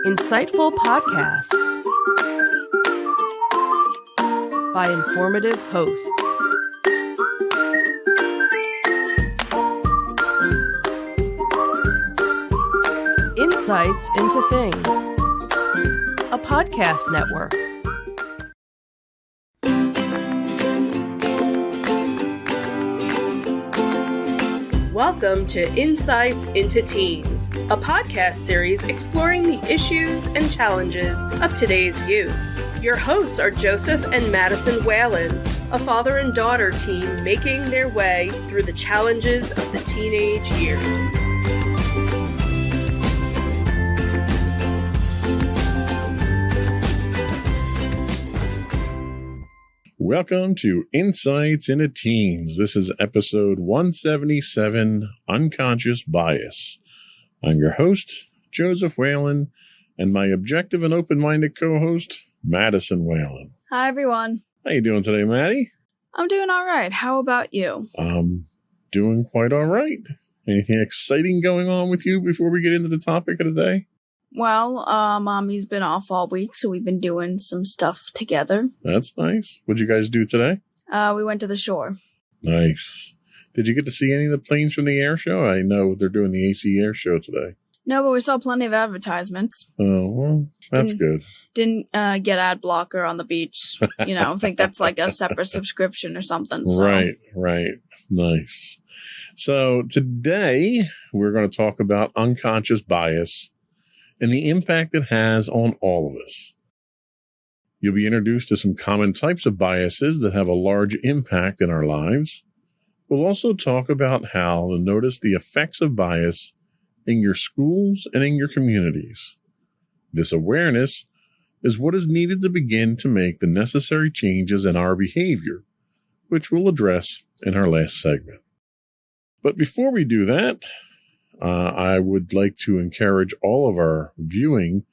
Insightful podcasts by informative hosts. Insights into Things, a podcast network. Welcome to Insights into Teens, a podcast series exploring the issues and challenges of today's youth. Your hosts are Joseph and Madison Whalen, a father and daughter team making their way through the challenges of the teenage years. Welcome to Insights into Teens. This is episode 177, Unconscious Bias. I'm your host, Joseph Whalen, and my objective and open-minded co-host, Madison Whalen. Hi, everyone. How you doing today, Maddie? I'm doing all right. How about you? I'm doing quite all right. Anything exciting going on with you before we get into the topic of the day? Well, Mommy's been off all week, so we've been doing some stuff together. That's nice. What'd you guys do today? We went to the shore. Nice. Did you get to see any of the planes from the air show? I know they're doing the AC air show today. No, but we saw plenty of advertisements. Oh, well, that's good. Didn't get ad blocker on the beach. I think that's like a separate subscription or something. So. Right. Nice. So today we're going to talk about unconscious bias and the impact it has on all of us. You'll be introduced to some common types of biases that have a large impact in our lives. We'll also talk about how to notice the effects of bias in your schools and in your communities. This awareness is what is needed to begin to make the necessary changes in our behavior, which we'll address in our last segment. But before we do that, I would like to encourage all of our viewing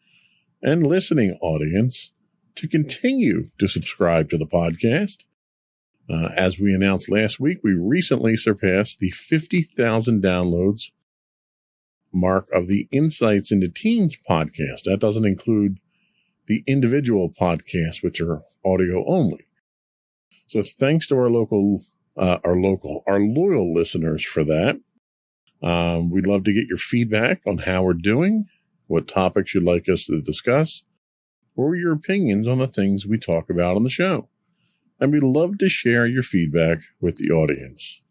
and listening audience to continue to subscribe to the podcast. As we announced last week, we recently surpassed the 50,000 downloads mark of the Insights into Teens podcast. That doesn't include the individual podcasts, which are audio only. So thanks to our loyal listeners for that. We'd love to get your feedback on how we're doing, what topics you'd like us to discuss, or your opinions on the things we talk about on the show. And we'd love to share your feedback with the audience.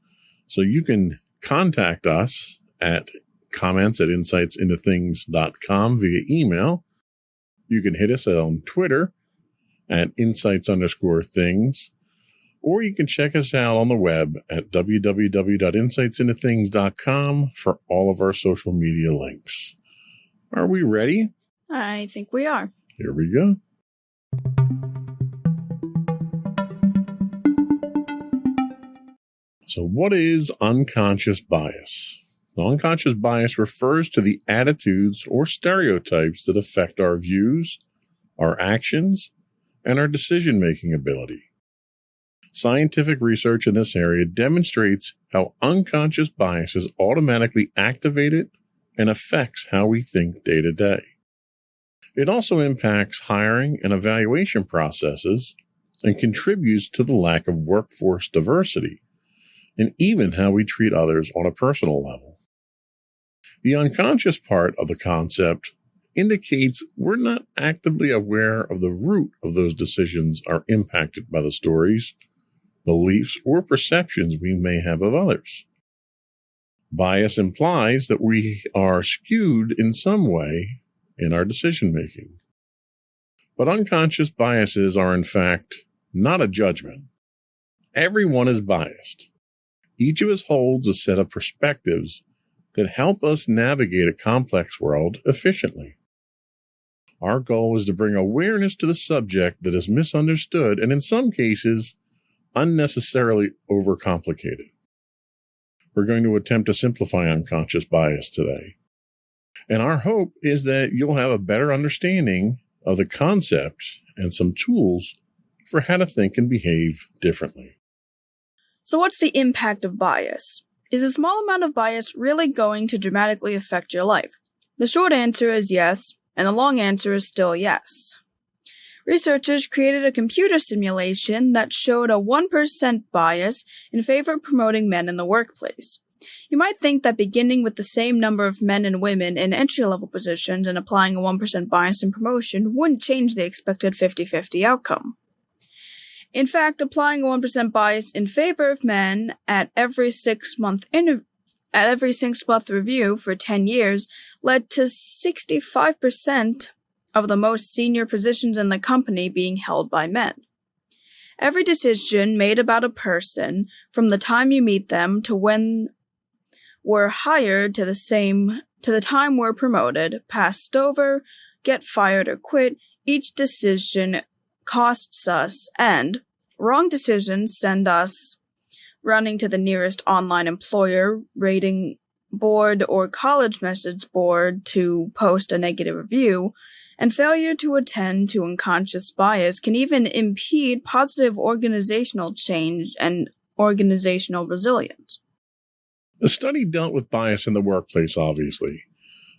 So you can contact us at comments@insightsintothings.com via email. You can hit us on Twitter at insights_things. Or you can check us out on the web at www.insightsintothings.com for all of our social media links. Are we ready? I think we are. Here we go. So what is unconscious bias? Unconscious bias refers to the attitudes or stereotypes that affect our views, our actions, and our decision-making ability. Scientific research in this area demonstrates how unconscious bias is automatically activated and affects how we think day to day. It also impacts hiring and evaluation processes and contributes to the lack of workforce diversity and even how we treat others on a personal level. The unconscious part of the concept indicates we're not actively aware of the root of those decisions are impacted by the stories, beliefs, or perceptions we may have of others. Bias implies that we are skewed in some way in our decision-making. But unconscious biases are, in fact, not a judgment. Everyone is biased. Each of us holds a set of perspectives that help us navigate a complex world efficiently. Our goal is to bring awareness to the subject that is misunderstood and, in some cases, unnecessarily overcomplicated. We're going to attempt to simplify unconscious bias today. And our hope is that you'll have a better understanding of the concept and some tools for how to think and behave differently. So what's the impact of bias? Is a small amount of bias really going to dramatically affect your life? The short answer is yes And the long answer is still yes. Researchers created a computer simulation that showed a 1% bias in favor of promoting men in the workplace. You might think that beginning with the same number of men and women in entry-level positions and applying a 1% bias in promotion wouldn't change the expected 50-50 outcome. In fact, applying a 1% bias in favor of men at every 6-month review for 10 years led to 65% of the most senior positions in the company being held by men. Every decision made about a person, from the time you meet them to when we're hired to the time we're promoted, passed over, get fired or quit, each decision costs us, and wrong decisions send us running to the nearest online employer rating board or college message board to post a negative review, and failure to attend to unconscious bias can even impede positive organizational change and organizational resilience. The study dealt with bias in the workplace, obviously,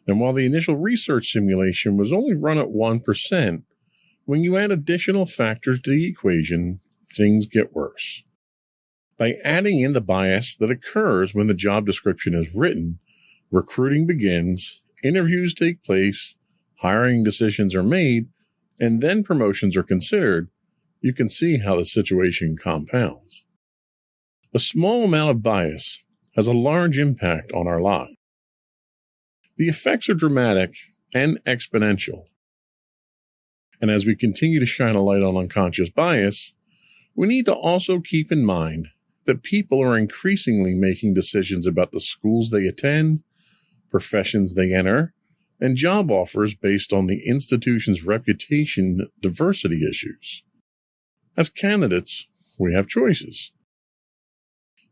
and while the initial research simulation was only run at 1%, when you add additional factors to the equation, things get worse. By adding in the bias that occurs when the job description is written, recruiting begins, interviews take place, hiring decisions are made, and then promotions are considered, you can see how the situation compounds. A small amount of bias has a large impact on our lives. The effects are dramatic and exponential. And as we continue to shine a light on unconscious bias, we need to also keep in mind that people are increasingly making decisions about the schools they attend, professions they enter, and job offers based on the institution's reputation diversity issues. As candidates, we have choices.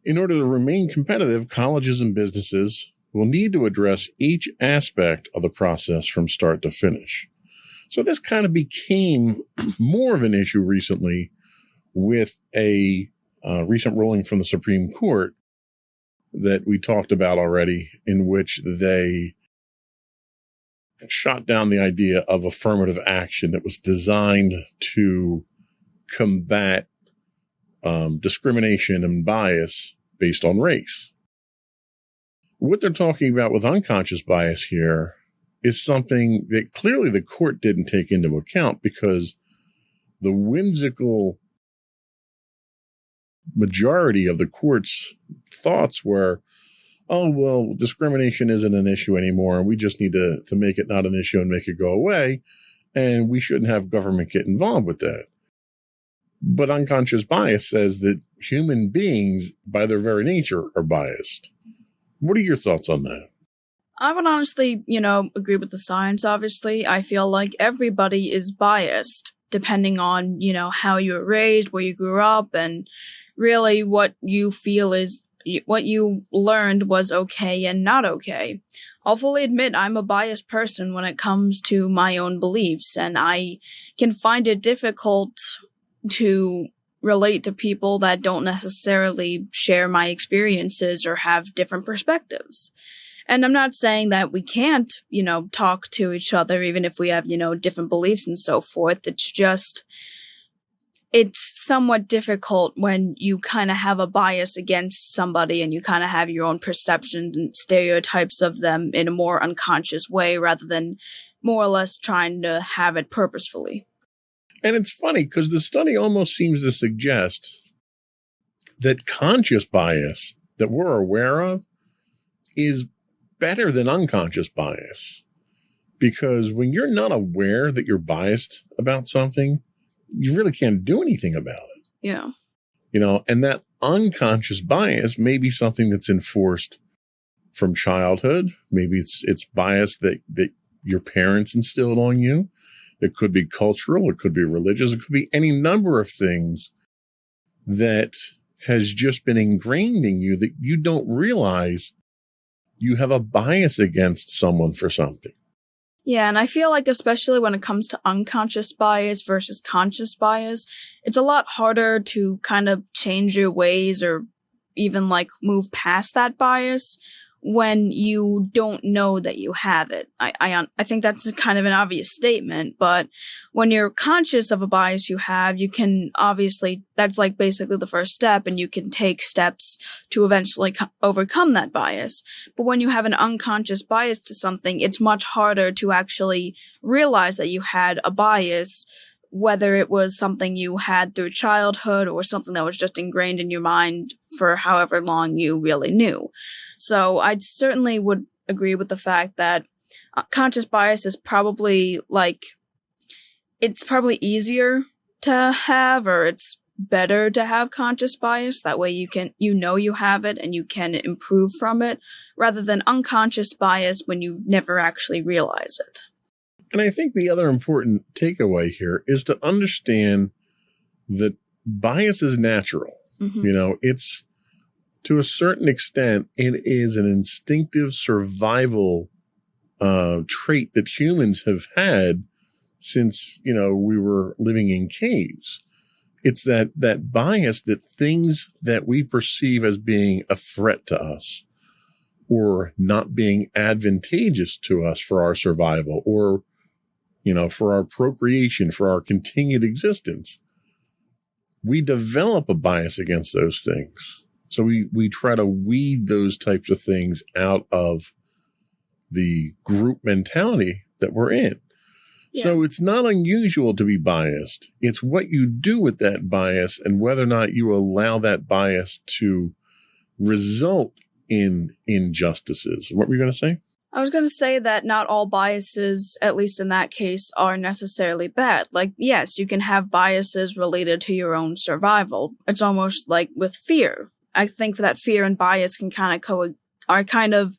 In order to remain competitive, colleges and businesses will need to address each aspect of the process from start to finish. So this kind of became more of an issue recently with a recent ruling from the Supreme Court that we talked about already, in which they shot down the idea of affirmative action that was designed to combat discrimination and bias based on race. What they're talking about with unconscious bias here is something that clearly the court didn't take into account, because the whimsical majority of the court's thoughts were, oh, well, discrimination isn't an issue anymore, and we just need to make it not an issue and make it go away, and we shouldn't have government get involved with that. But unconscious bias says that human beings, by their very nature, are biased. What are your thoughts on that? I would honestly, agree with the science, obviously. I feel like everybody is biased, depending on, how you were raised, where you grew up, and really what you feel is what you learned was okay and not okay. I'll fully admit I'm a biased person when it comes to my own beliefs, and I can find it difficult to relate to people that don't necessarily share my experiences or have different perspectives. And I'm not saying that we can't, talk to each other even if we have, different beliefs and so forth. It's just, it's somewhat difficult when you kind of have a bias against somebody and you kind of have your own perceptions and stereotypes of them in a more unconscious way rather than more or less trying to have it purposefully. And it's funny because the study almost seems to suggest that conscious bias that we're aware of is better than unconscious bias. Because when you're not aware that you're biased about something, you really can't do anything about it. Yeah. And that unconscious bias may be something that's enforced from childhood. Maybe it's bias that your parents instilled on you. It could be cultural. It could be religious. It could be any number of things that has just been ingrained in you that you don't realize you have a bias against someone for something. Yeah, and I feel like especially when it comes to unconscious bias versus conscious bias, it's a lot harder to kind of change your ways or even move past that bias when you don't know that you have it. I think that's kind of an obvious statement, but when you're conscious of a bias you have, you can obviously, that's like basically the first step, and you can take steps to eventually overcome that bias. But when you have an unconscious bias to something, it's much harder to actually realize that you had a bias, whether it was something you had through childhood or something that was just ingrained in your mind for however long you really knew. So I certainly would agree with the fact that conscious bias is probably it's probably easier to have, or it's better to have conscious bias. That way you know you have it and you can improve from it, rather than unconscious bias when you never actually realize it. And I think the other important takeaway here is to understand that bias is natural. Mm-hmm. It's, to a certain extent, it is an instinctive survival trait that humans have had since, we were living in caves. It's that bias, that things that we perceive as being a threat to us or not being advantageous to us for our survival, or for our procreation, for our continued existence, we develop a bias against those things. So we try to weed those types of things out of the group mentality that we're in. Yeah. So it's not unusual to be biased. It's what you do with that bias and whether or not you allow that bias to result in injustices. What were you going to say? I was going to say that not all biases, at least in that case, are necessarily bad. Yes, you can have biases related to your own survival. It's almost like with fear. I think that fear and bias can are kind of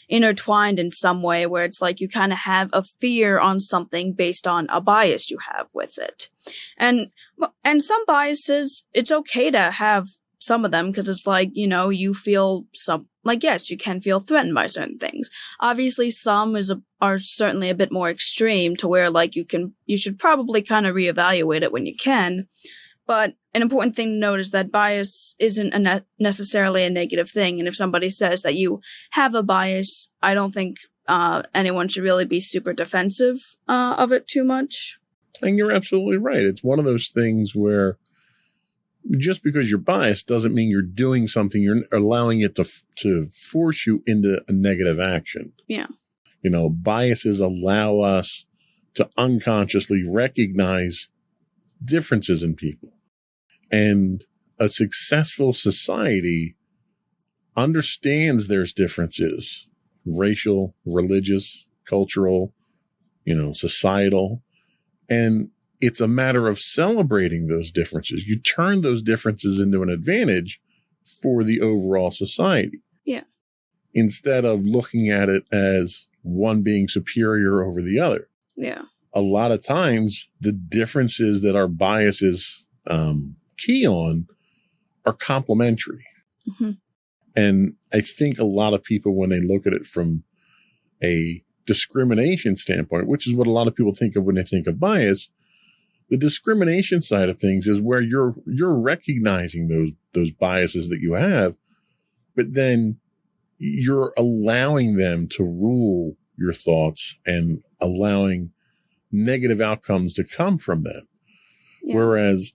intertwined in some way, where it's like you kind of have a fear on something based on a bias you have with it. And some biases, it's okay to have some of them, because it's like, you feel yes, you can feel threatened by certain things. Obviously, some are certainly a bit more extreme, to where you should probably kind of reevaluate it when you can. But an important thing to note is that bias isn't necessarily a negative thing. And if somebody says that you have a bias, I don't think anyone should really be super defensive of it too much. And you're absolutely right. It's one of those things where just because you're biased doesn't mean you're doing something. You're allowing it to force you into a negative action. Yeah. Biases allow us to unconsciously recognize differences in people. And a successful society understands there's differences, racial, religious, cultural, societal. And it's a matter of celebrating those differences. You turn those differences into an advantage for the overall society. Yeah. Instead of looking at it as one being superior over the other. Yeah. A lot of times, the differences that our biases key on are complementary. Mm-hmm. And I think a lot of people, when they look at it from a discrimination standpoint, which is what a lot of people think of when they think of bias, the discrimination side of things is where you're recognizing those biases that you have, but then you're allowing them to rule your thoughts and allowing negative outcomes to come from them. Yeah. Whereas,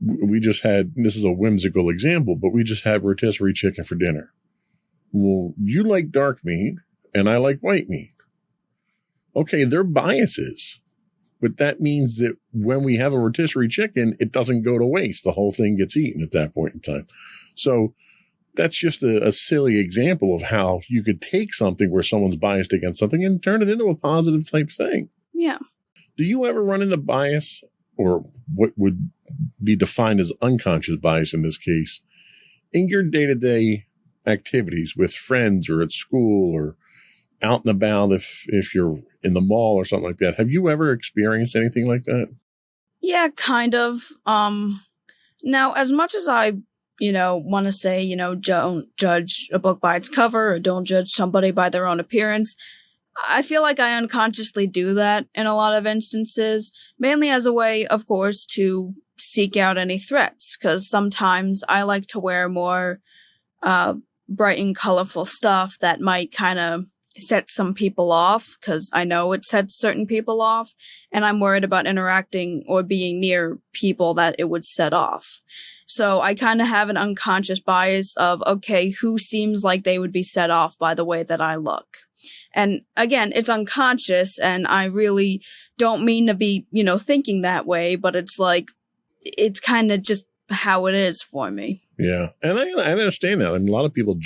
we just had, this is a whimsical example, but we just had rotisserie chicken for dinner. Well, you like dark meat and I like white meat. Okay, they're biases, but that means that when we have a rotisserie chicken, it doesn't go to waste. The whole thing gets eaten at that point in time. So that's just a silly example of how you could take something where someone's biased against something and turn it into a positive type thing. Yeah. Do you ever run into bias, or what would be defined as unconscious bias in this case, in your day-to-day activities with friends or at school or out and about if you're in the mall or something like that? Have you ever experienced anything like that? Yeah, kind of. Now, as much as I, want to say, don't judge a book by its cover or don't judge somebody by their own appearance, I feel like I unconsciously do that in a lot of instances, mainly as a way, of course, to seek out any threats, because sometimes I like to wear more bright and colorful stuff that might kind of set some people off, because I know it sets certain people off, and I'm worried about interacting or being near people that it would set off. So I kind of have an unconscious bias of, okay, who seems like they would be set off by the way that I look? And again, it's unconscious, and I really don't mean to be, thinking that way, but it's like, it's kind of just how it is for me. Yeah. And I understand that. I mean, a lot of people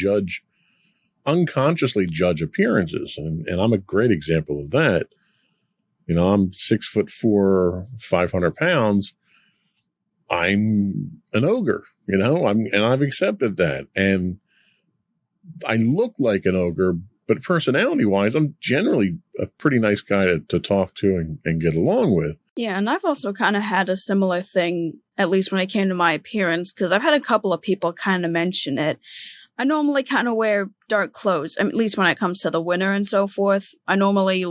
unconsciously judge appearances. And I'm a great example of that. I'm 6'4", 500 pounds. I'm an ogre, and I've accepted that. And I look like an ogre, but personality wise, I'm generally a pretty nice guy to talk to and get along with. Yeah, and I've also kind of had a similar thing, at least when it came to my appearance, because I've had a couple of people kind of mention it. I normally kind of wear dark clothes, at least when it comes to the winter and so forth. I normally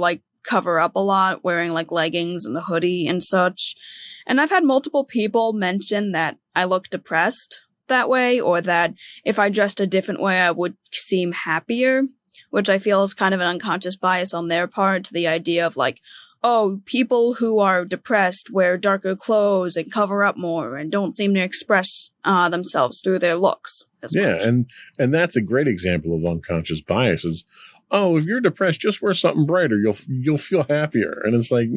cover up a lot, wearing leggings and a hoodie and such. And I've had multiple people mention that I look depressed that way, or that if I dressed a different way, I would seem happier, which I feel is kind of an unconscious bias on their part to the idea of people who are depressed wear darker clothes and cover up more and don't seem to express themselves through their looks as much. And that's a great example of unconscious biases. Oh, if you're depressed, just wear something brighter. You'll feel happier. And it's like,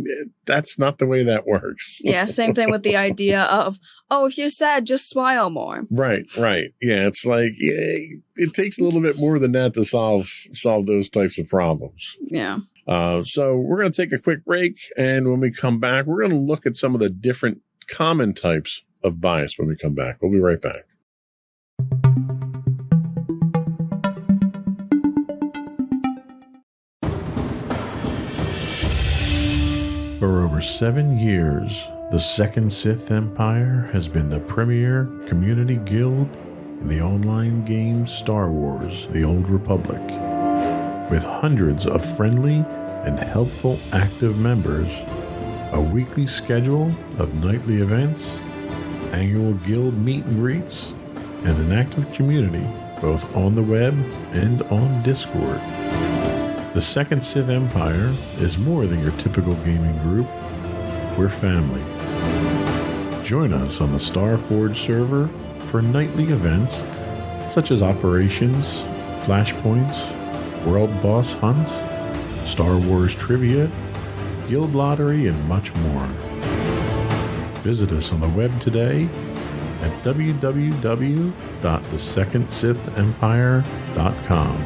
that's not the way that works. Yeah, same thing with the idea of, if you're sad, just smile more. Right. Yeah, it's like, it takes a little bit more than that to solve those types of problems. Yeah. So we're going to take a quick break. And when we come back, we're going to look at some of the different common types of bias when we come back. We'll be right back. For over 7 years, the Second Sith Empire has been the premier community guild in the online game Star Wars: The Old Republic. With hundreds of friendly and helpful active members, a weekly schedule of nightly events, annual guild meet and greets, and an active community both on the web and on Discord. The Second Sith Empire is more than your typical gaming group. We're family. Join us on the Starforge server for nightly events such as operations, flashpoints, world boss hunts, Star Wars trivia, guild lottery, and much more. Visit us on the web today at www.thesecondsithempire.com.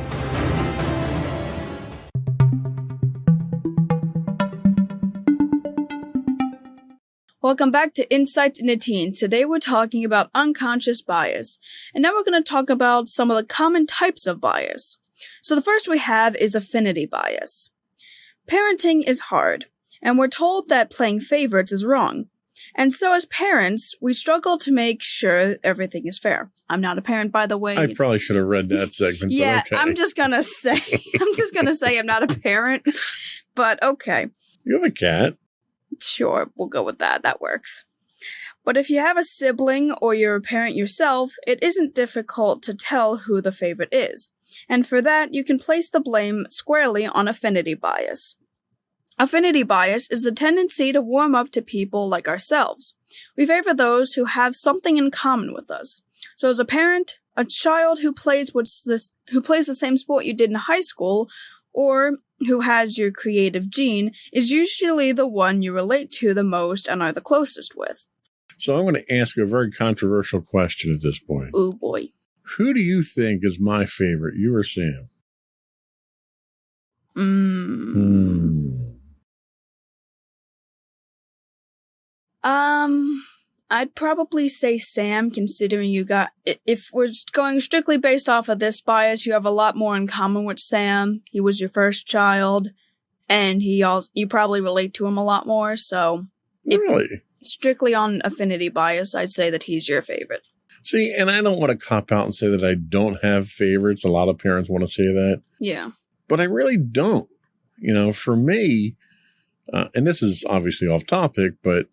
Welcome back to Insights into Teens. Today we're talking about unconscious bias, and now we're going to talk about some of the common types of bias. So the first we have is affinity bias. Parenting is hard, and we're told that playing favorites is wrong. And so as parents, we struggle to make sure everything is fair. I'm not a parent, by the way. I probably should have read that segment. Yeah, but okay. I'm just going to say I'm not a parent, but okay. You have a cat. Sure, we'll go with that. That works. But if you have a sibling or you're a parent yourself, it isn't difficult to tell who the favorite is. And for that, you can place the blame squarely on affinity bias. Affinity bias is the tendency to warm up to people like ourselves. We favor those who have something in common with us. So as a parent, a child who plays the same sport you did in high school, or who has your creative gene, is usually the one you relate to the most and are the closest with. So I'm going to ask you a very controversial question at this point. Oh boy. Who do you think is my favorite, you or Sam? I'd probably say Sam, considering if we're going strictly based off of this bias, you have a lot more in common with Sam. He was your first child, and you probably relate to him a lot more, so. Really? Strictly on affinity bias, I'd say that he's your favorite. See, and I don't want to cop out and say that I don't have favorites. A lot of parents want to say that. Yeah. But I really don't. For me, and this is obviously off topic, but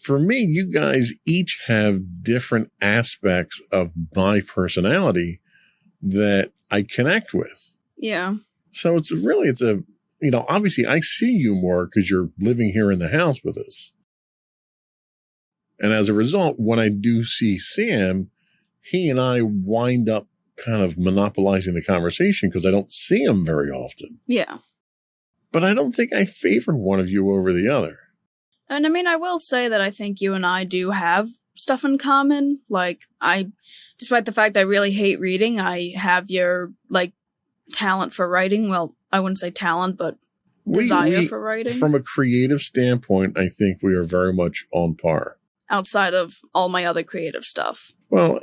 for me, you guys each have different aspects of my personality that I connect with. Yeah. So obviously I see you more because you're living here in the house with us. And as a result, when I do see Sam, he and I wind up kind of monopolizing the conversation because I don't see him very often. Yeah. But I don't think I favor one of you over the other. And I mean, I will say that I think you and I do have stuff in common. Like, despite the fact I really hate reading, I have your, talent for writing. Well, I wouldn't say talent, but desire for writing. From a creative standpoint, I think we are very much on par. Outside of all my other creative stuff. Well,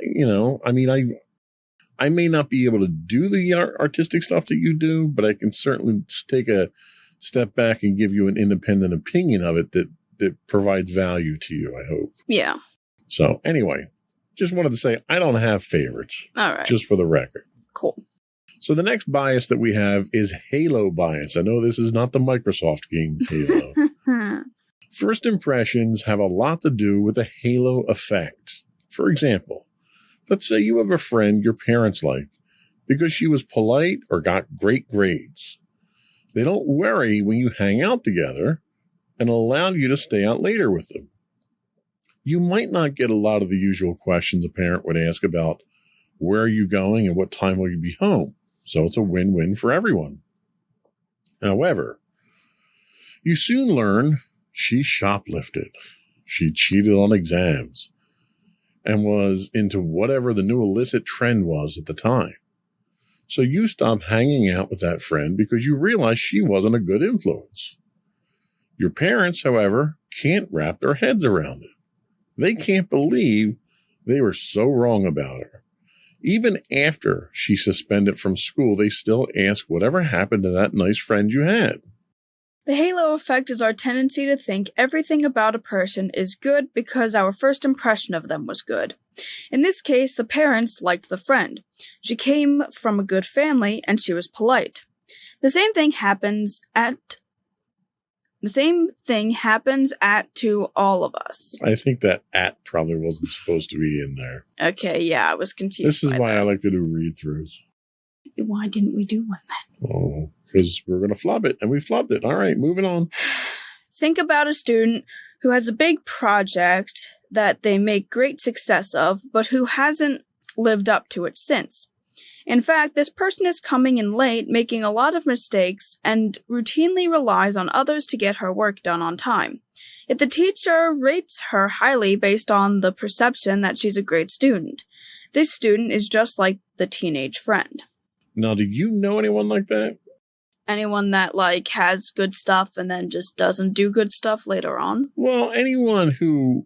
I may not be able to do the artistic stuff that you do, but I can certainly take a step back and give you an independent opinion of it that provides value to you, I hope. Yeah. So anyway, just wanted to say I don't have favorites. All right. Just for the record. Cool. So the next bias that we have is Halo bias. I know this is not the Microsoft game Halo. First impressions have a lot to do with the halo effect. For example, let's say you have a friend your parents like because she was polite or got great grades. They don't worry when you hang out together and allow you to stay out later with them. You might not get a lot of the usual questions a parent would ask about where are you going and what time will you be home. So it's a win-win for everyone. However, you soon learn she shoplifted, she cheated on exams, and was into whatever the new illicit trend was at the time. So you stop hanging out with that friend because you realize she wasn't a good influence. Your parents, however, can't wrap their heads around it. They can't believe they were so wrong about her. Even after she's suspended from school, they still ask whatever happened to that nice friend you had. The halo effect is our tendency to think everything about a person is good because our first impression of them was good. In this case, the parents liked the friend. She came from a good family and she was polite. The same thing happens to all of us. I think that "at" probably wasn't supposed to be in there. Okay, yeah, I was confused. This is why I like to do read-throughs. Why didn't we do one then? Oh, because we're going to flub it, and we flubbed it. All right, moving on. Think about a student who has a big project that they make great success of, but who hasn't lived up to it since. In fact, this person is coming in late, making a lot of mistakes, and routinely relies on others to get her work done on time. Yet the teacher rates her highly based on the perception that she's a great student. This student is just like the teenage friend. Now, do you know anyone like that? Anyone that, has good stuff and then just doesn't do good stuff later on? Well, anyone who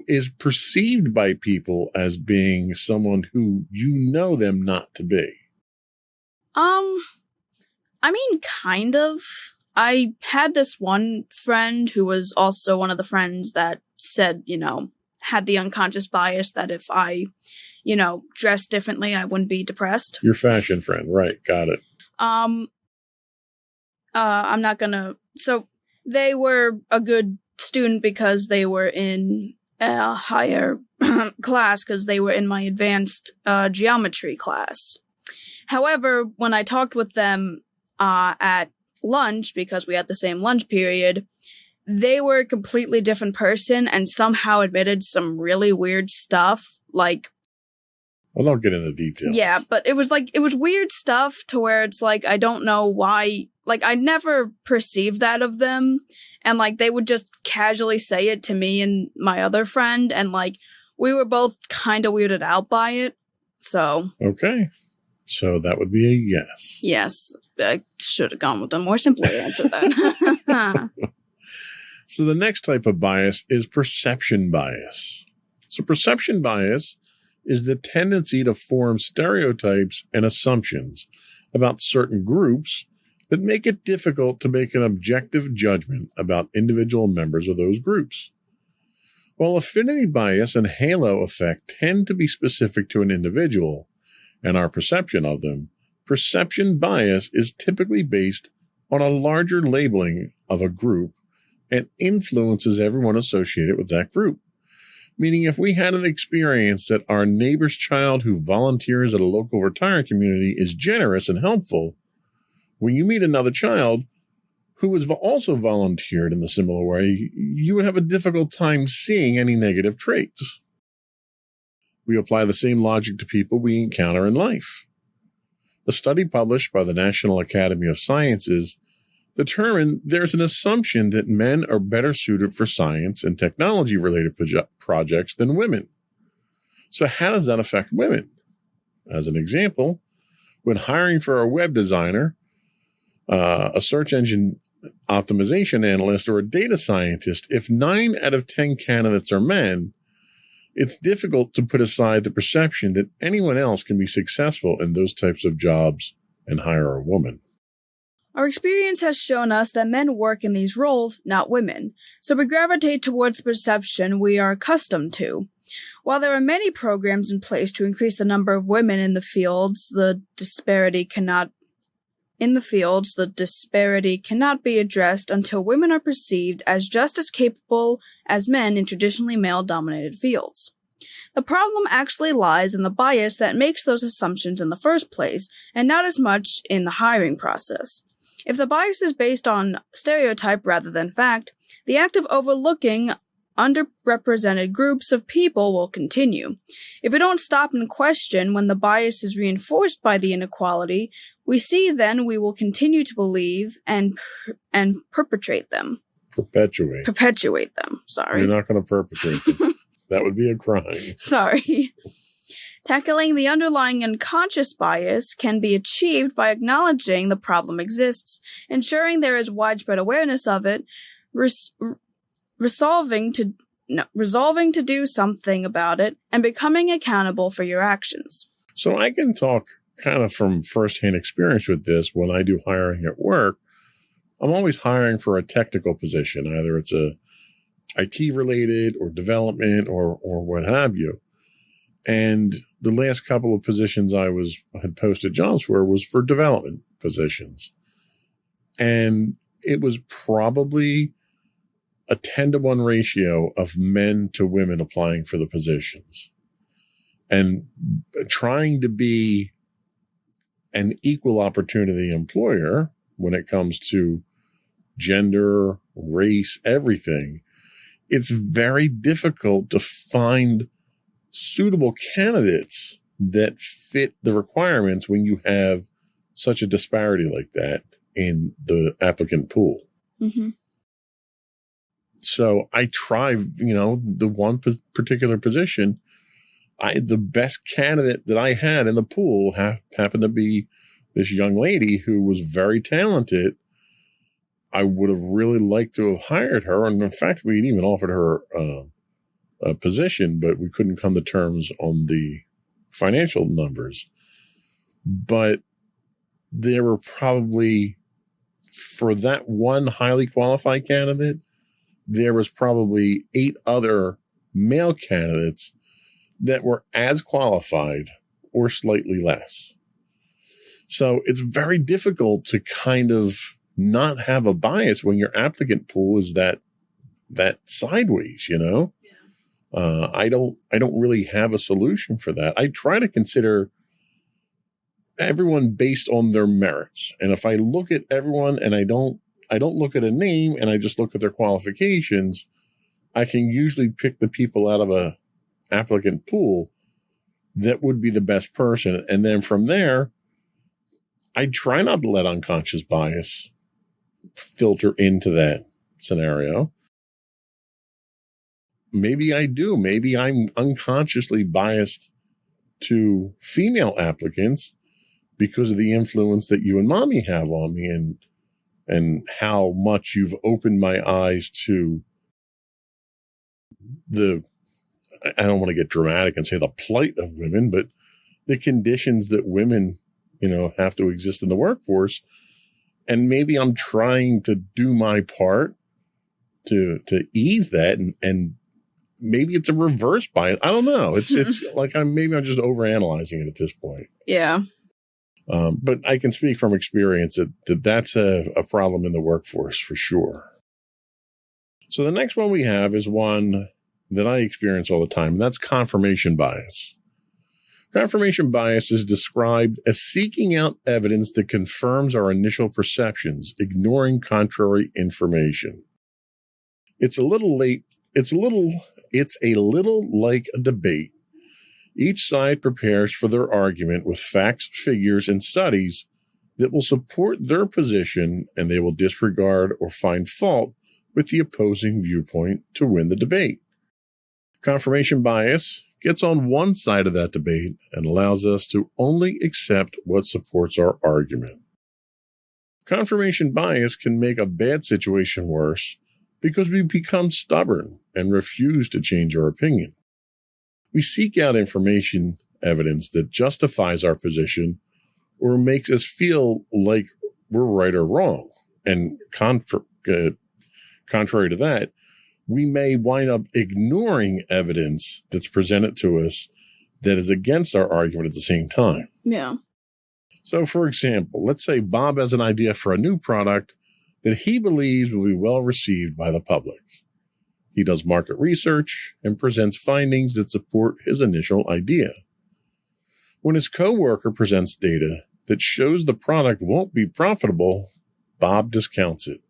is perceived by people as being someone who you know them not to be. I mean, kind of. I had this one friend who was also one of the friends that said, had the unconscious bias that if I, dressed differently, I wouldn't be depressed. Your fashion friend, right. Got it. I'm not gonna... So, they were a good student because they were in a higher class, because they were in my advanced geometry class. However, when I talked with them at lunch, because we had the same lunch period, they were a completely different person and somehow admitted some really weird stuff, Well, don't get into details. Yeah, but it was weird stuff to where it's I don't know why, I never perceived that of them, and they would just casually say it to me and my other friend, and we were both kind of weirded out by it, so. Okay. So that would be a yes. Yes, I should have gone with a more simple answer then. So the next type of bias is perception bias. So perception bias is the tendency to form stereotypes and assumptions about certain groups that make it difficult to make an objective judgment about individual members of those groups. While affinity bias and halo effect tend to be specific to an individual and our perception of them, perception bias is typically based on a larger labeling of a group and influences everyone associated with that group. Meaning if we had an experience that our neighbor's child who volunteers at a local retirement community is generous and helpful, when you meet another child who has also volunteered in the similar way, you would have a difficult time seeing any negative traits. We apply the same logic to people we encounter in life. A study published by the National Academy of Sciences determined there's an assumption that men are better suited for science and technology-related projects than women. So how does that affect women? As an example, when hiring for a web designer, a search engine optimization analyst, or a data scientist, if 9 out of 10 candidates are men, it's difficult to put aside the perception that anyone else can be successful in those types of jobs and hire a woman. Our experience has shown us that men work in these roles, not women, so we gravitate towards the perception we are accustomed to. While there are many programs in place to increase the number of women in the fields, the disparity cannot be addressed until women are perceived as just as capable as men in traditionally male-dominated fields. The problem actually lies in the bias that makes those assumptions in the first place, and not as much in the hiring process. If the bias is based on stereotype rather than fact, the act of overlooking underrepresented groups of people will continue. If we don't stop and question when the bias is reinforced by the inequality we see, then we will continue to believe and perpetuate them. Perpetuate them, sorry. You're not going to perpetrate them. That would be a crime. Sorry. Tackling the underlying unconscious bias can be achieved by acknowledging the problem exists, ensuring there is widespread awareness of it, resolving to do something about it, and becoming accountable for your actions. So I can talk kind of from firsthand experience with this. When I do hiring at work, I'm always hiring for a technical position. Either it's a IT related or development or what have you. And the last couple of positions I had posted jobs for was for development positions. And it was probably a 10-to-1 ratio of men to women applying for the positions. And trying to be an equal opportunity employer when it comes to gender, race, everything, it's very difficult to find suitable candidates that fit the requirements when you have such a disparity like that in the applicant pool. Mm-hmm. So I try, the one particular position, the best candidate that I had in the pool happened to be this young lady who was very talented. I would have really liked to have hired her. And in fact, we'd even offered her a position, but we couldn't come to terms on the financial numbers. But there were probably, for that one highly qualified candidate, there was probably 8 other male candidates that were as qualified or slightly less. So it's very difficult to kind of not have a bias when your applicant pool is that sideways, Yeah. I don't really have a solution for that. I try to consider everyone based on their merits. And if I look at everyone and I don't look at a name and I just look at their qualifications, I can usually pick the people out of a applicant pool that would be the best person. And then from there, I try not to let unconscious bias filter into that scenario. Maybe I do. Maybe I'm unconsciously biased to female applicants because of the influence that you and mommy have on me and how much you've opened my eyes to I don't want to get dramatic and say the plight of women, but the conditions that women, have to exist in the workforce. And maybe I'm trying to do my part to ease that, and maybe it's a reverse bias. I don't know. It's like I'm just overanalyzing it at this point. Yeah. But I can speak from experience that's a problem in the workforce for sure. So the next one we have is one that I experience all the time, and that's confirmation bias. Confirmation bias is described as seeking out evidence that confirms our initial perceptions, ignoring contrary information. It's a little like a debate. Each side prepares for their argument with facts, figures, and studies that will support their position, and they will disregard or find fault with the opposing viewpoint to win the debate. Confirmation bias gets on one side of that debate and allows us to only accept what supports our argument. Confirmation bias can make a bad situation worse because we become stubborn and refuse to change our opinion. We seek out information, evidence that justifies our position or makes us feel like we're right or wrong. And contrary to that, we may wind up ignoring evidence that's presented to us that is against our argument at the same time. Yeah. So, for example, let's say Bob has an idea for a new product that he believes will be well received by the public. He does market research and presents findings that support his initial idea. When his coworker presents data that shows the product won't be profitable, Bob discounts it.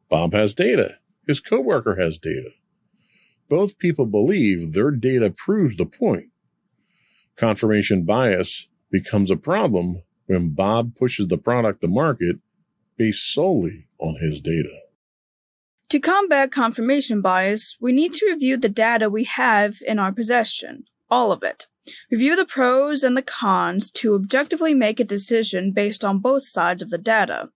Bob has data. His coworker has data. Both people believe their data proves the point. Confirmation bias becomes a problem when Bob pushes the product to market based solely on his data. To combat confirmation bias, we need to review the data we have in our possession, all of it. Review the pros and the cons to objectively make a decision based on both sides of the data.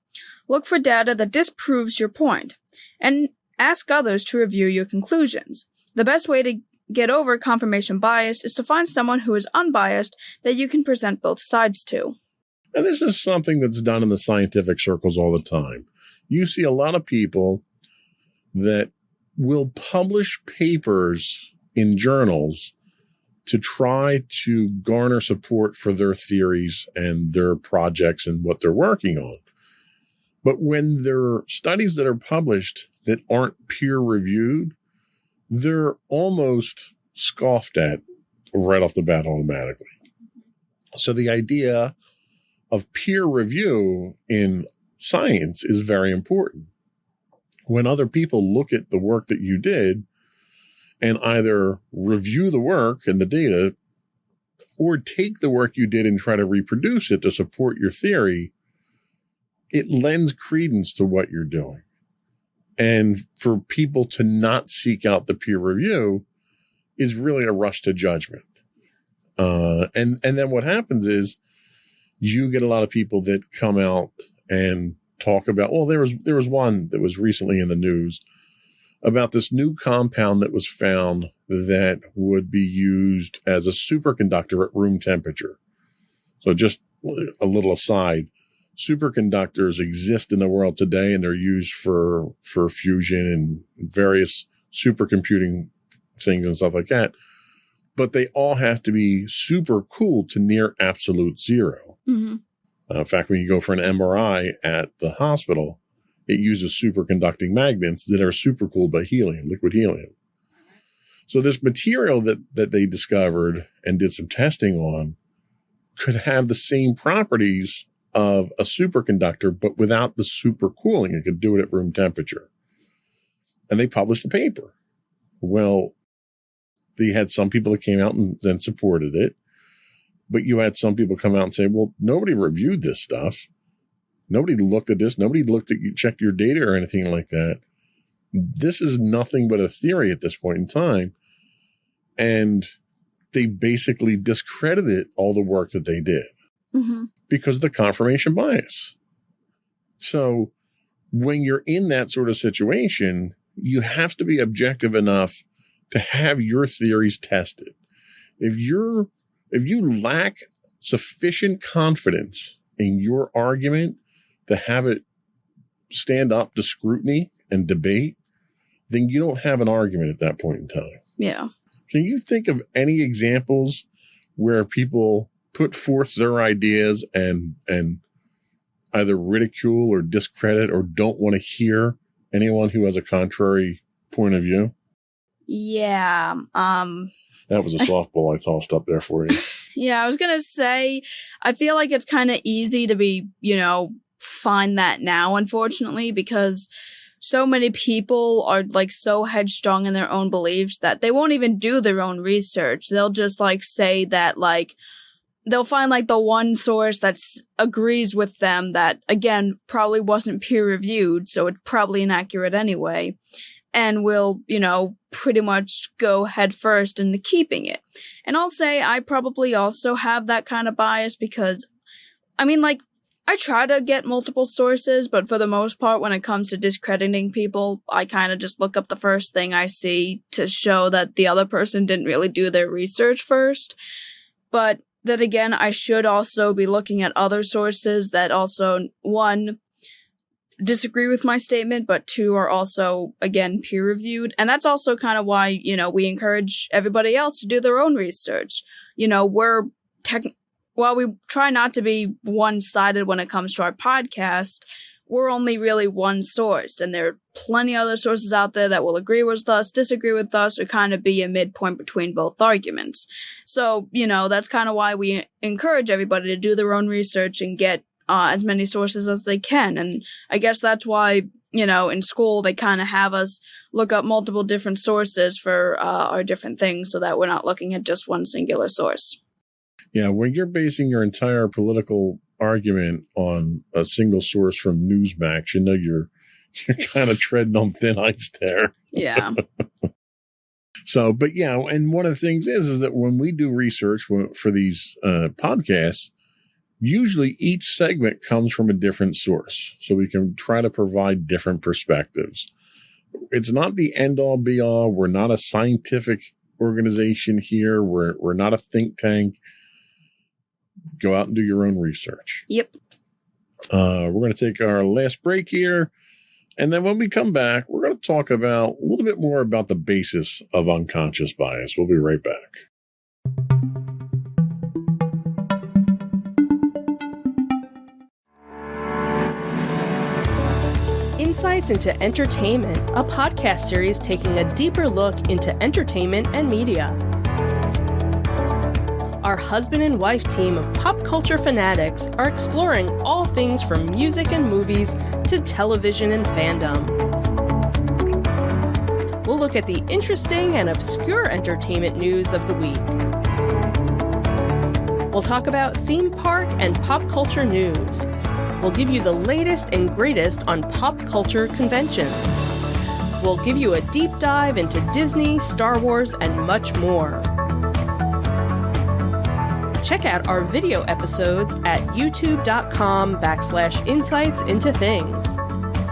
Look for data that disproves your point, and ask others to review your conclusions. The best way to get over confirmation bias is to find someone who is unbiased that you can present both sides to. And this is something that's done in the scientific circles all the time. You see a lot of people that will publish papers in journals to try to garner support for their theories and their projects and what they're working on. But when there are studies that are published that aren't peer-reviewed, they're almost scoffed at right off the bat automatically. So the idea of peer review in science is very important. When other people look at the work that you did and either review the work and the data or take the work you did and try to reproduce it to support your theory, it lends credence to what you're doing. And for people to not seek out the peer review is really a rush to judgment. And then what happens is you get a lot of people that come out and talk about, well, there was one that was recently in the news about this new compound that was found that would be used as a superconductor at room temperature. So just a little aside, superconductors exist in the world today, and they're used for fusion and various supercomputing things and stuff like that. But they all have to be super cooled to near absolute zero. Mm-hmm. In fact, when you go for an MRI at the hospital, it uses superconducting magnets that are supercooled by helium, liquid helium. So this material that they discovered and did some testing on could have the same properties of a superconductor, but without the supercooling. It could do it at room temperature. And they published a paper. Well, they had some people that came out and then supported it. But you had some people come out and say, well, nobody reviewed this stuff. Nobody looked at this. Nobody checked your data or anything like that. This is nothing but a theory at this point in time. And they basically discredited all the work that they did because of the confirmation bias. So when you're in that sort of situation, you have to be objective enough to have your theories tested. If you lack sufficient confidence in your argument to have it stand up to scrutiny and debate, then you don't have an argument at that point in time. Yeah. Can you think of any examples where people put forth their ideas and either ridicule or discredit or don't want to hear anyone who has a contrary point of view? Yeah. That was a softball I tossed up there for you. Yeah, I was gonna say, I feel like it's kind of easy to be, find that now, unfortunately, because so many people are like so headstrong in their own beliefs that they won't even do their own research. They'll just like say that like they'll find like the one source that agrees with them that again probably wasn't peer reviewed, so it's probably inaccurate anyway, and will, pretty much go head first into keeping it. And I'll say I probably also have that kind of bias because I try to get multiple sources, but for the most part, when it comes to discrediting people, I kind of just look up the first thing I see to show that the other person didn't really do their research first. But then again, I should also be looking at other sources that also, one, disagree with my statement, but two, are also, again, peer-reviewed. And that's also kind of why, we encourage everybody else to do their own research. While we try not to be one-sided when it comes to our podcast, we're only really one source, and there are plenty of other sources out there that will agree with us, disagree with us, or kind of be a midpoint between both arguments. So, that's kind of why we encourage everybody to do their own research and get as many sources as they can. And I guess that's why, in school, they kind of have us look up multiple different sources for our different things so that we're not looking at just one singular source. Yeah, when you're basing your entire political argument on a single source from Newsmax, you're kind of treading on thin ice there. Yeah. So, but yeah, and one of the things is that when we do research for these podcasts, usually each segment comes from a different source, so we can try to provide different perspectives. It's not the end-all, be-all. We're not a scientific organization here. We're not a think tank. Go out and do your own research. Yep. We're going to take our last break here. And then when we come back, we're going to talk about a little bit more about the basis of unconscious bias. We'll be right back. Insights into Entertainment, a podcast series taking a deeper look into entertainment and media. Our husband and wife team of pop culture fanatics are exploring all things from music and movies to television and fandom. We'll look at the interesting and obscure entertainment news of the week. We'll talk about theme park and pop culture news. We'll give you the latest and greatest on pop culture conventions. We'll give you a deep dive into Disney, Star Wars, and much more. Check out our video episodes at youtube.com/insightsintothings.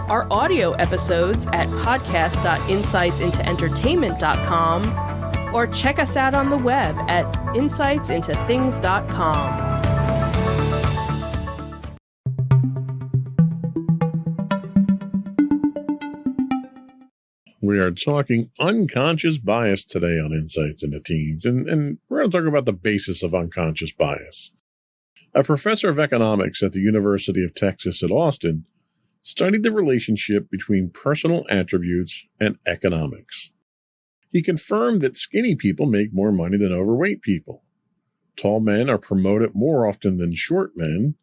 Our audio episodes at podcast.insightsintoentertainment.com, or check us out on the web at insightsintothings.com. We are talking unconscious bias today on Insights into Teens, and we're going to talk about the basis of unconscious bias. A professor of economics at the University of Texas at Austin studied the relationship between personal attributes and economics. He confirmed that skinny people make more money than overweight people. Tall men are promoted more often than short men.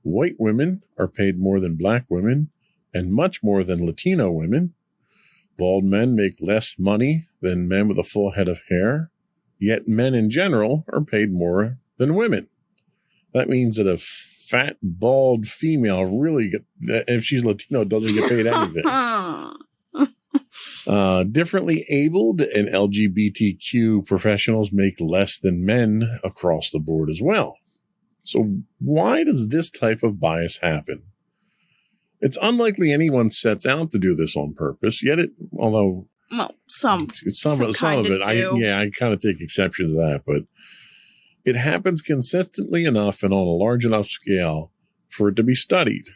White women are paid more than black women, and much more than Latino women. Bald men make less money than men with a full head of hair, yet men in general are paid more than women. That means that a fat, bald female if she's Latino, doesn't get paid anything. Differently abled and LGBTQ professionals make less than men across the board as well. So why does this type of bias happen? It's unlikely anyone sets out to do this on purpose, yet some of it, I kind of take exception to that, but it happens consistently enough and on a large enough scale for it to be studied.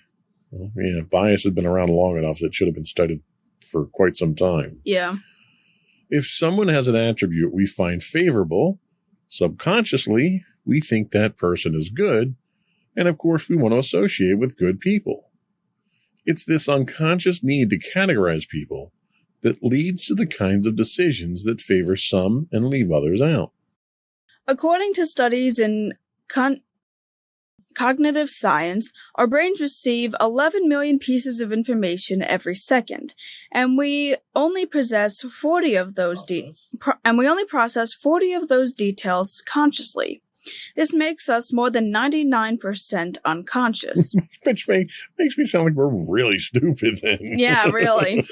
Well, bias has been around long enough that it should have been studied for quite some time. Yeah. If someone has an attribute we find favorable, subconsciously, we think that person is good, and of course we want to associate with good people. It's this unconscious need to categorize people that leads to the kinds of decisions that favor some and leave others out. According to studies in cognitive science, our brains receive 11 million pieces of information every second, and we only process 40 of those details consciously. This makes us more than 99% unconscious. Which makes me sound like we're really stupid then. Yeah, really.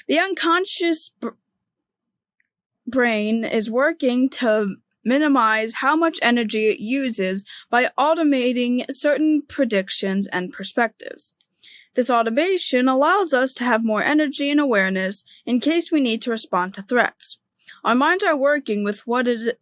The unconscious brain is working to minimize how much energy it uses by automating certain predictions and perspectives. This automation allows us to have more energy and awareness in case we need to respond to threats. Our minds are working with what it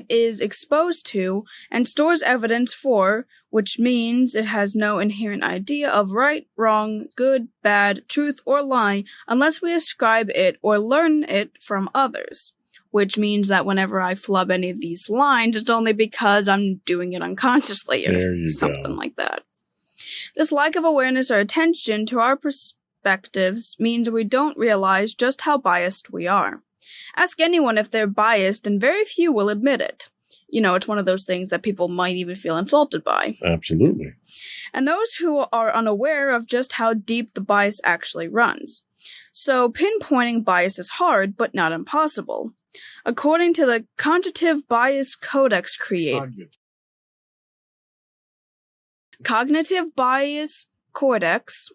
is exposed to and stores evidence for, which means it has no inherent idea of right, wrong, good, bad, truth, or lie unless we ascribe it or learn it from others. Which means that whenever I flub any of these lines, it's only because I'm doing it unconsciously or something like that. This lack of awareness or attention to our perspectives means we don't realize just how biased we are. Ask anyone if they're biased, and very few will admit it. You know, it's one of those things that people might even feel insulted by. Absolutely. And those who are unaware of just how deep the bias actually runs. So pinpointing bias is hard, but not impossible. According to the Cognitive Bias Codex Cognitive Bias Codex.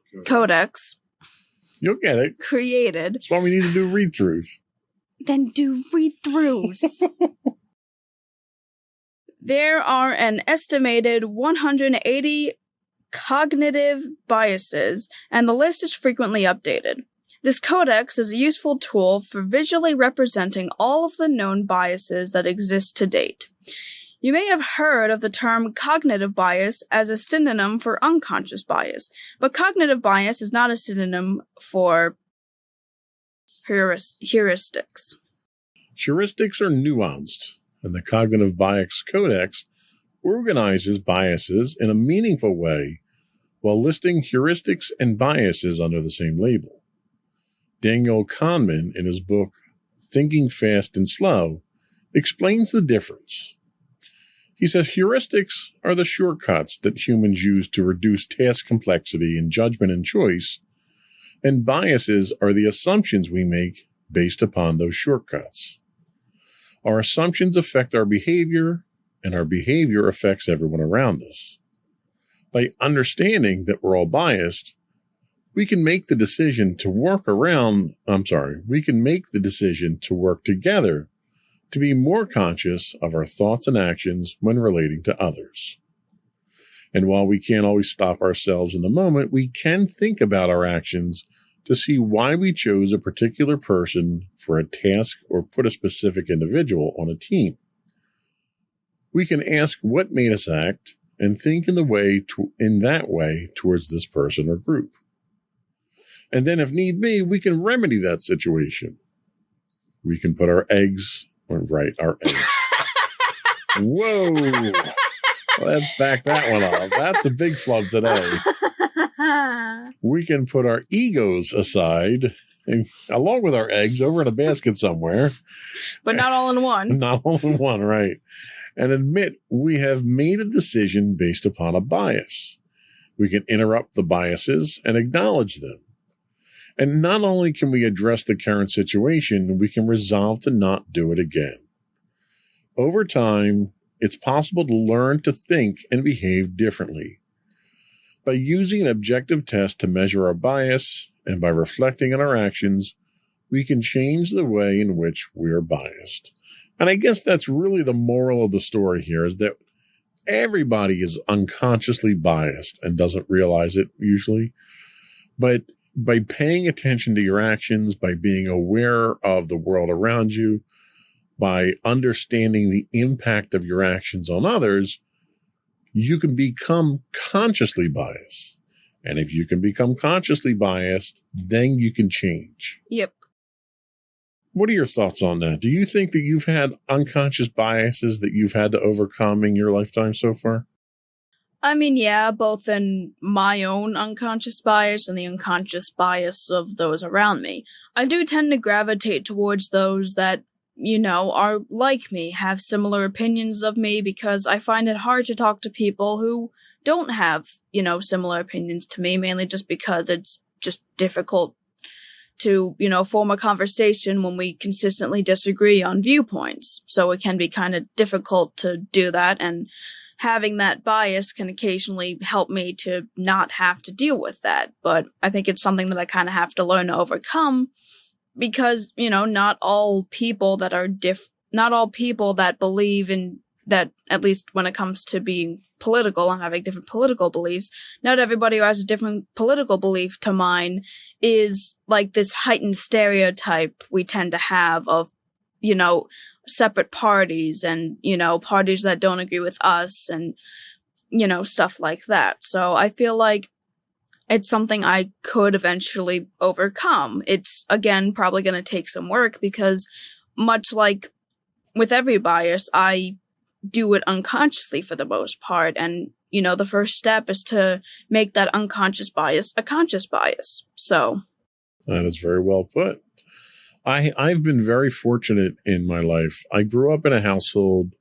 You'll get it. Created. That's why we need to do read-throughs. Then do read-throughs. There are an estimated 180 cognitive biases, and the list is frequently updated. This codex is a useful tool for visually representing all of the known biases that exist to date. You may have heard of the term cognitive bias as a synonym for unconscious bias, but cognitive bias is not a synonym for heuristics. Heuristics are nuanced, and the Cognitive Bias Codex organizes biases in a meaningful way while listing heuristics and biases under the same label. Daniel Kahneman, in his book Thinking Fast and Slow, explains the difference. He says heuristics are the shortcuts that humans use to reduce task complexity in judgment and choice, and biases are the assumptions we make based upon those shortcuts. Our assumptions affect our behavior, and our behavior affects everyone around us. By understanding that we're all biased, we can make the decision to work together to be more conscious of our thoughts and actions when relating to others. And while we can't always stop ourselves in the moment, we can think about our actions to see why we chose a particular person for a task or put a specific individual on a team. We can ask what made us act and think in that way towards this person or group. And then if need be, we can remedy that situation. We can put our eggs. Whoa. Let's back that one off. That's a big flub today. We can put our egos aside, and, along with our eggs, over in a basket somewhere. But not all in one. Not all in one, right. And admit we have made a decision based upon a bias. We can interrupt the biases and acknowledge them. And not only can we address the current situation, we can resolve to not do it again. Over time, it's possible to learn to think and behave differently. By using an objective test to measure our bias and by reflecting on our actions, we can change the way in which we are biased. And I guess that's really the moral of the story here, is that everybody is unconsciously biased and doesn't realize it usually. But by paying attention to your actions, by being aware of the world around you, by understanding the impact of your actions on others, you can become consciously biased. And if you can become consciously biased, then you can change. Yep. What are your thoughts on that? Do you think that you've had unconscious biases that you've had to overcome in your lifetime so far? I mean, yeah, both in my own unconscious bias and the unconscious bias of those around me. I do tend to gravitate towards those that, are like me, have similar opinions of me, because I find it hard to talk to people who don't have, similar opinions to me, mainly just because it's just difficult to, form a conversation when we consistently disagree on viewpoints. So it can be kind of difficult to do that, and having that bias can occasionally help me to not have to deal with that. But I think it's something that I kind of have to learn to overcome, because, not all people that are not all people that believe in that, at least when it comes to being political and having different political beliefs, not everybody who has a different political belief to mine is like this heightened stereotype we tend to have of, separate parties and, parties that don't agree with us and, stuff like that. So I feel like it's something I could eventually overcome. It's, again, probably going to take some work, because much like with every bias, I do it unconsciously for the most part. And, the first step is to make that unconscious bias a conscious bias. So that is very well put. I've been very fortunate in my life. I grew up in a household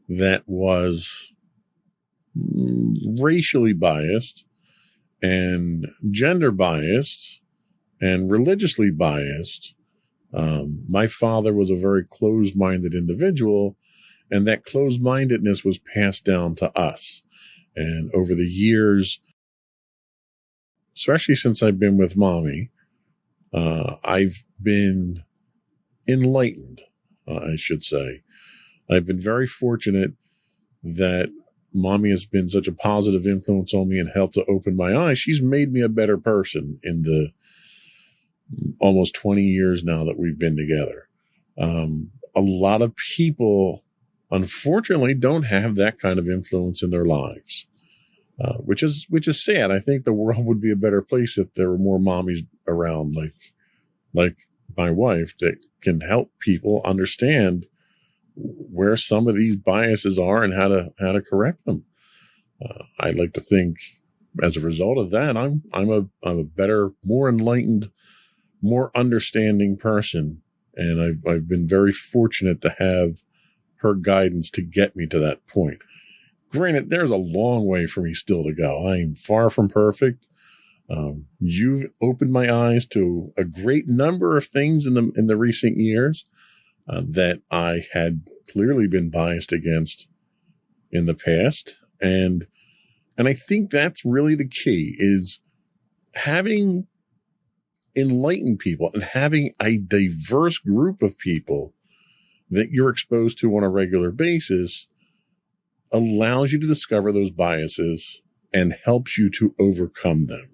that was racially biased and gender biased and religiously biased. My father was a very closed-minded individual, and that closed-mindedness was passed down to us. And over the years, especially since I've been with Mommy, I've been enlightened, I should say. I've been very fortunate that Mommy has been such a positive influence on me and helped to open my eyes. She's made me a better person in the almost 20 years now that we've been together. A lot of people, unfortunately, don't have that kind of influence in their lives, which is sad. I think the world would be a better place if there were more mommies around like my wife that can help people understand where some of these biases are and how to correct them. I'd like to think, as a result of that, I'm a better, more enlightened, more understanding person, and I've been very fortunate to have her guidance to get me to that point. Granted, there's a long way for me still to go. I am far from perfect. You've opened my eyes to a great number of things in the recent years that I had clearly been biased against in the past. And I think that's really the key, is having enlightened people and having a diverse group of people that you're exposed to on a regular basis allows you to discover those biases and helps you to overcome them.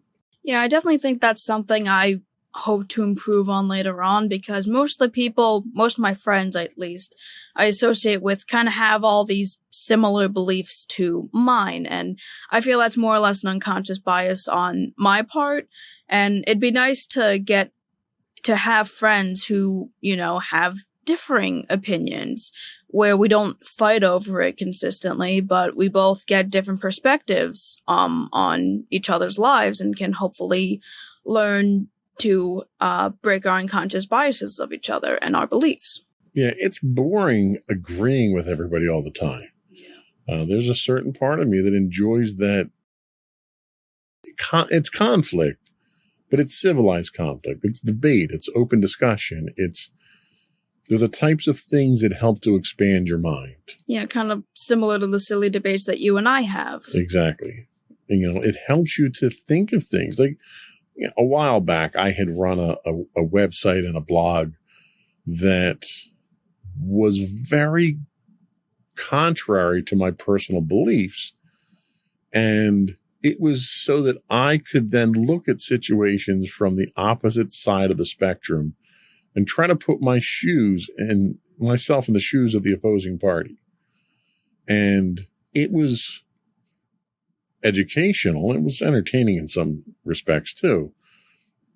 yeah, I definitely think that's something I hope to improve on later on, because most of my friends at least, I associate with kind of have all these similar beliefs to mine. And I feel that's more or less an unconscious bias on my part. And it'd be nice to get to have friends who, have differing opinions, where we don't fight over it consistently, but we both get different perspectives on each other's lives and can hopefully learn to break our unconscious biases of each other and our beliefs. Yeah, it's boring agreeing with everybody all the time. Yeah. There's a certain part of me that enjoys that. It's conflict, but it's civilized conflict. It's debate. It's open discussion. They're the types of things that help to expand your mind. Yeah, kind of similar to the silly debates that you and I have. Exactly. And, it helps you to think of things. Like, a while back, I had run a website and a blog that was very contrary to my personal beliefs. And it was so that I could then look at situations from the opposite side of the spectrum and try to put myself in the shoes of the opposing party. And it was educational. It was entertaining in some respects too.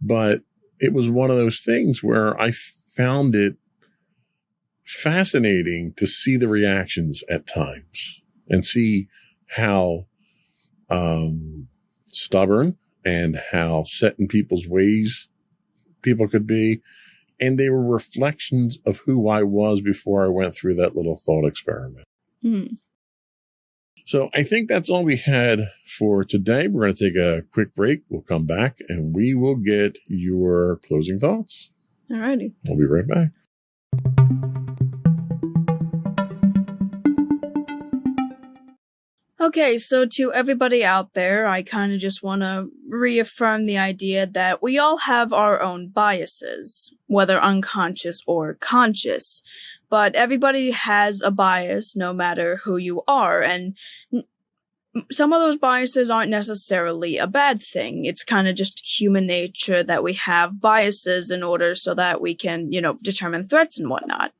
But it was one of those things where I found it fascinating to see the reactions at times and see how stubborn and how set in people's ways people could be. And they were reflections of who I was before I went through that little thought experiment. Hmm. So I think that's all we had for today. We're going to take a quick break. We'll come back and we will get your closing thoughts. Alrighty. We'll be right back. Okay, so to everybody out there, I kind of just want to reaffirm the idea that we all have our own biases, whether unconscious or conscious. But everybody has a bias no matter who you are, and some of those biases aren't necessarily a bad thing. It's kind of just human nature that we have biases in order so that we can, determine threats and whatnot.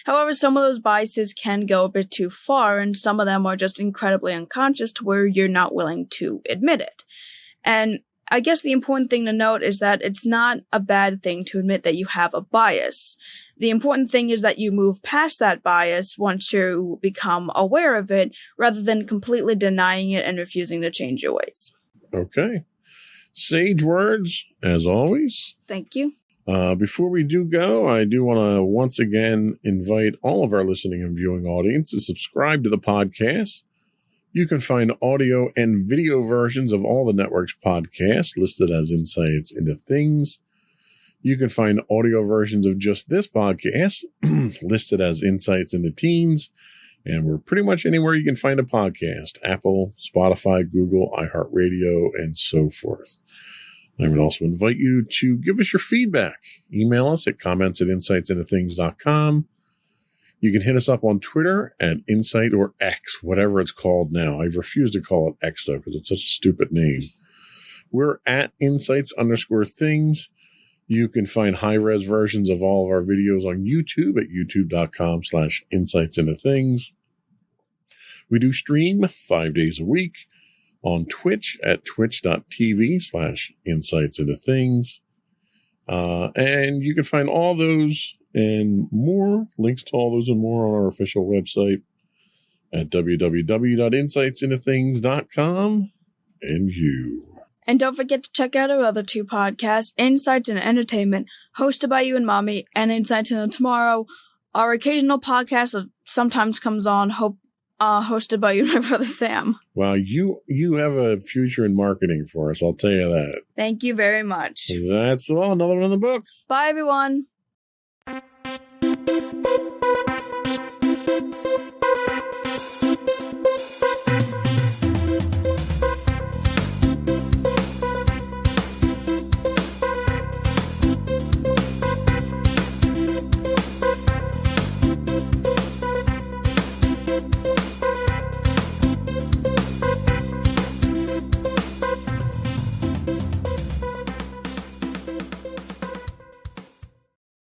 However, some of those biases can go a bit too far, and some of them are just incredibly unconscious to where you're not willing to admit it. And I guess the important thing to note is that it's not a bad thing to admit that you have a bias. The important thing is that you move past that bias once you become aware of it, rather than completely denying it and refusing to change your ways. Okay. Sage words, as always. Thank you. Before we do go, I do want to once again invite all of our listening and viewing audience to subscribe to the podcast. You can find audio and video versions of all the network's podcasts listed as Insights into Things. You can find audio versions of just this podcast listed as Insights into Teens. And we're pretty much anywhere you can find a podcast: Apple, Spotify, Google, iHeartRadio, and so forth. I would also invite you to give us your feedback. Email us at comments@insightsintothings.com. You can hit us up on Twitter at Insight or X, whatever it's called now. I refuse to call it X, though, because it's such a stupid name. We're at Insights_Things. You can find high-res versions of all of our videos on YouTube at youtube.com/insightsintothings. We do stream 5 days a week on Twitch at twitch.tv/insightsintothings. And you can find all those and more, links to all those and more, on our official website at www.insightsintothings.com. And don't forget to check out our other two podcasts, Insights into Entertainment, hosted by you and Mommy, and Insights into Tomorrow, our occasional podcast that sometimes comes on, hosted by you and my brother Sam. Wow, you have a future in marketing for us, I'll tell you that. Thank you very much. That's all. Another one in the books. Bye, everyone.